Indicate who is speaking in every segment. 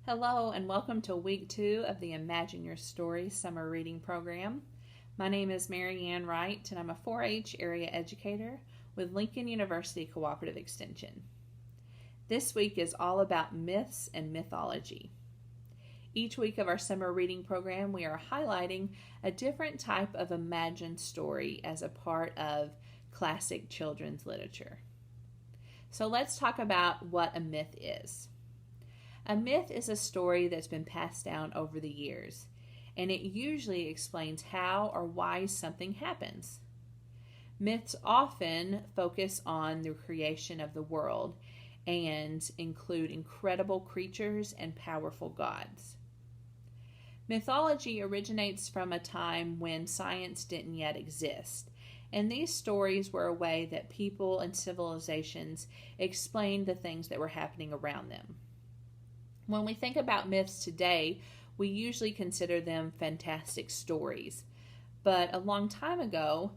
Speaker 1: Hello and welcome to week 2 of the Imagine Your Story summer reading program. My name is Mary Ann Wright and I'm a 4-H area educator with Lincoln University Cooperative Extension. This week is all about myths and mythology. Each week of our summer reading program we are highlighting a different type of imagined story as a part of classic children's literature. So let's talk about what a myth is. A myth is a story that's been passed down over the years, and it usually explains how or why something happens. Myths often focus on the creation of the world and include incredible creatures and powerful gods. Mythology originates from a time when science didn't yet exist, and these stories were a way that people and civilizations explained the things that were happening around them. When we think about myths today, we usually consider them fantastic stories. But a long time ago,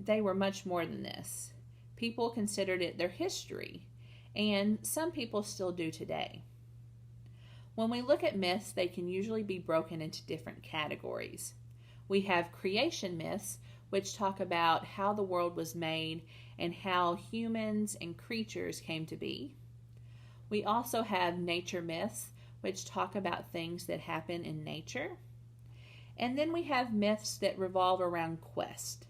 Speaker 1: they were much more than this. People considered it their history, and some people still do today. When we look at myths, they can usually be broken into different categories. We have creation myths, which talk about how the world was made and how humans and creatures came to be. We also have nature myths, which talk about things that happen in nature. And then we have myths that revolve around quest.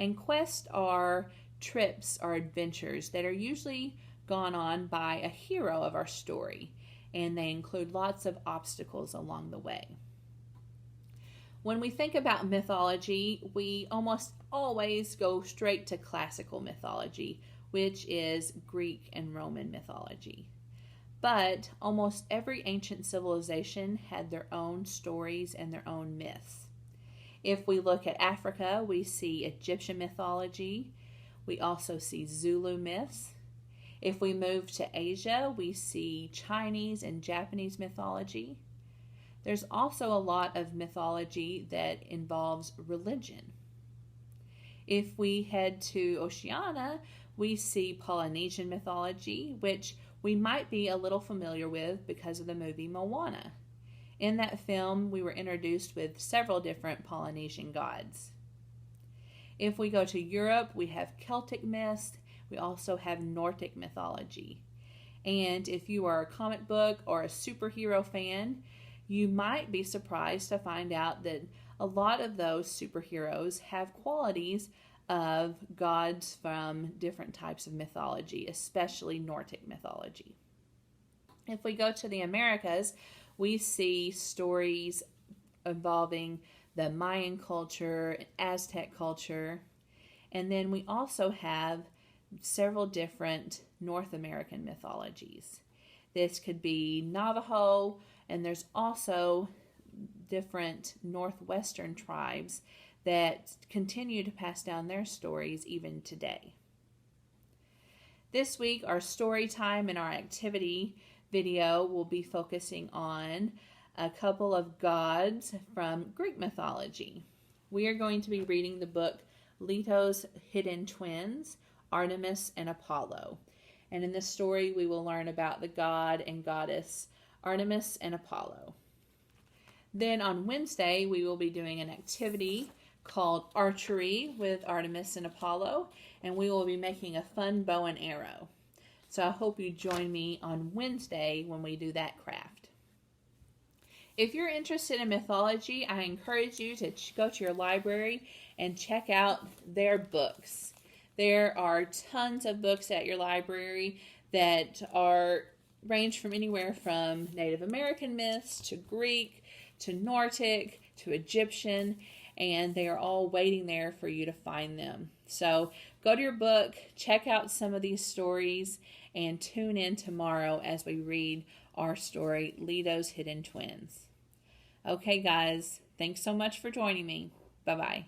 Speaker 1: And quests are trips or adventures that are usually gone on by a hero of our story, and they include lots of obstacles along the way. When we think about mythology, we almost always go straight to classical mythology, which is Greek and Roman mythology. But almost every ancient civilization had their own stories and their own myths. If we look at Africa, we see Egyptian mythology. We also see Zulu myths. If we move to Asia, we see Chinese and Japanese mythology. There's also a lot of mythology that involves religion. If we head to Oceania, we see Polynesian mythology, which we might be a little familiar with because of the movie Moana. In that film, we were introduced with several different Polynesian gods. If we go to Europe, we have Celtic myths. We also have Nordic mythology. And if you are a comic book or a superhero fan, you might be surprised to find out that a lot of those superheroes have qualities of gods from different types of mythology, especially Nordic mythology. If we go to the Americas, we see stories involving the Mayan culture, Aztec culture, and then we also have several different North American mythologies. This could be Navajo, and there's also different northwestern tribes that continue to pass down their stories even today. This week, our story time and our activity video will be focusing on a couple of gods from Greek mythology. We are going to be reading the book Leto's Hidden Twins, Artemis and Apollo. And in this story, we will learn about the god and goddess Artemis and Apollo. Then on Wednesday, we will be doing an activity called Archery with Artemis and Apollo, and we will be making a fun bow and arrow. So I hope you join me on Wednesday when we do that craft. If you're interested in mythology, I encourage you to go to your library and check out their books. There are tons of books at your library that range from anywhere from Native American myths to Greek to Nordic to Egyptian, and they are all waiting there for you to find them. So go to your book, check out some of these stories, and tune in tomorrow as we read our story, Leto's Hidden Twins. Okay, guys, thanks so much for joining me. Bye-bye.